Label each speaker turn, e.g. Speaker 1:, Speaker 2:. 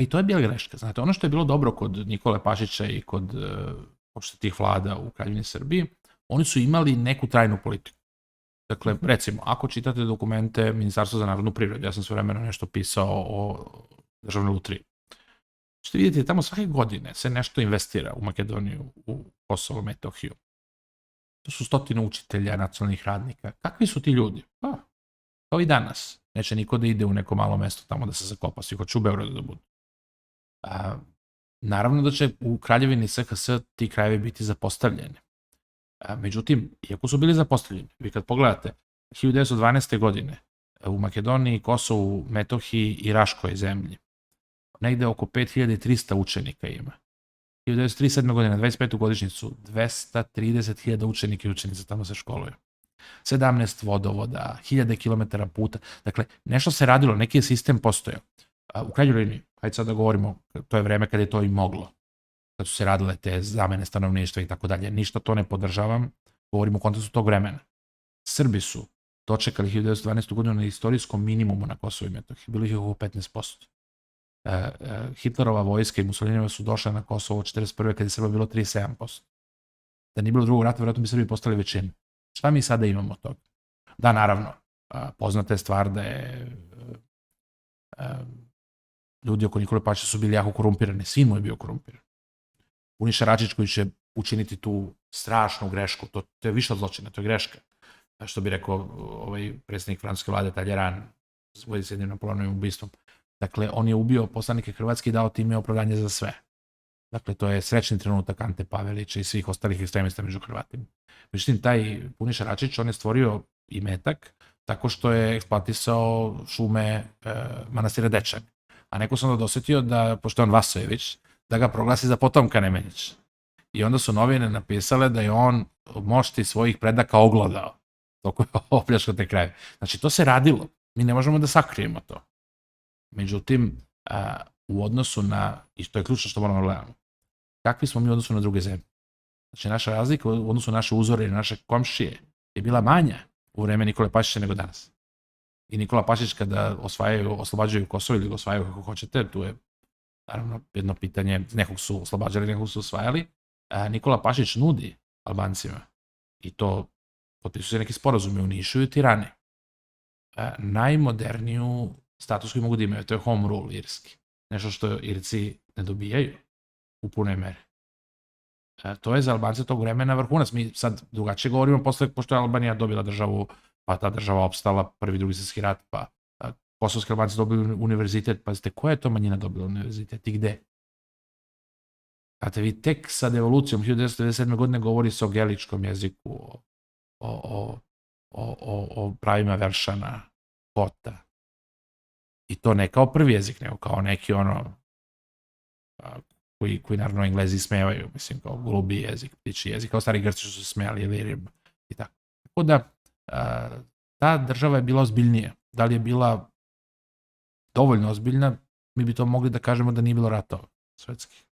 Speaker 1: I to je bila greška. Znate, ono što je bilo dobro kod Nikole Pašića i kod uopšte tih vlada u Kraljevini Srbiji, oni su imali neku trajnu politiku. Dakle, recimo, ako čitate dokumente Ministarstva za narodnu privredu, ja sam sve vremena nešto pisao o državnoj lutriji, ćete vidjeti da tamo svake godine se nešto investira u Makedoniju, u Kosovo, Metohiju. To su stotine učitelja, nacionalnih radnika. Kakvi su ti ljudi? Pa, kao i danas. Neće niko da ide u neko malo mesto tamo da se zakopa, svi hoće u Beogradu da budu. Naravno da će u Kraljevini SHS ti krajevi biti zapostavljeni. Međutim, iako su bili zapostavljeni, vi kad pogledate, 1912. godine u Makedoniji, Kosovu, Metohiji i Raškoj zemlji, negde oko 5300 učenika ima. 1937. godine, na 25. godišnjicu, 230.000 učenika i učenica tamo se školuju. 17 vodovoda, 1000 kilometara puta. Dakle, nešto se radilo, neki je sistem postojao. U krajnjoj liniji, hajde sad da govorimo, to je vreme kada je to i moglo, kad su se radile te zamene stanovništva i tako dalje. Ništa to ne podržavam, govorimo u kontekstu tog vremena. Srbi su dočekali 1912. godinu na istorijskom minimumu na Kosovo i Metohiji, bilo ih je oko 15%. Hitlerova vojska i Mussolinijeva su došla na Kosovo 1941. kada je Srba bilo 37%. Da nije bilo drugog rata, vjerojatno bi Srbi postali većina. Šta mi sada imamo od toga? Da, naravno, poznata je stvar da je ljudi oko Nikole Pašića su bili jako korumpirani, sin mu je bio korumpiran. Puniša Račić koji će učiniti tu strašnu grešku, to je više od zločina, to je greška. Što bi rekao predsjednik francuske vlade Talleyrand s jednim Napoleonovim ubistvom. Dakle, on je ubio poslanike Hrvatske i dao time opravdanje za sve. Dakle, to je srećni trenutak Ante Pavelića i svih ostalih ekstremista među Hrvatima. Međutim, taj Puniša Račić, on je stvorio imetak tako što je eksploatisao šume manastira Dečak. A neko sam onda dosetio da, pošto je on Vasojević, da ga proglasi za potomka Nemanjića. I onda su novine napisale da je on mošti svojih predaka oglodao dok je opljačkao te krajeve. Znači, to se radilo. Mi ne možemo da sakrijemo to. Međutim, u odnosu na, i to je ključno što moramo da gledamo, kakvi smo mi u odnosu na druge zemlje? Znači, naša razlika u odnosu na naše uzore i naše komšije je bila manja u vreme Nikole Pašića nego danas. I Nikola Pašić kada oslobađaju Kosovo ili ga osvajaju kako hoćete, tu je naravno jedno pitanje, nekog su oslobađali, nekog su osvajali, Nikola Pašić nudi Albancima, i to potpisuju se neki sporazumi u Nišu i u Tirani, najmoderniju status koji mogu da imaju, to je home rule irski. Nešto što Irci ne dobijaju u punoj meri. To je za Albance tog vremena vrhunac. Mi sad drugačije govorimo posle, pošto je Albanija dobila državu, pa ta država opstala, prvi, drugi svjetski rat, pa kosovski Albanci dobili univerzitet, pazite, koja je to manjina dobila univerzitet i gde? Znate, vi tek sa devolucijom 1997. godine govori se o geličkom jeziku, o pravima Veršana, Kota. I to ne kao prvi jezik, nego kao neki koji naravno Englezi smevaju, mislim, kao golubi jezik, ptiči jezik, kao stari Grci su se smejali, Ilirium i tako. Tako da, ta država je bila ozbiljnija. Da li je bila dovoljno ozbiljna, mi bi to mogli da kažemo da nije bilo ratova svetskih.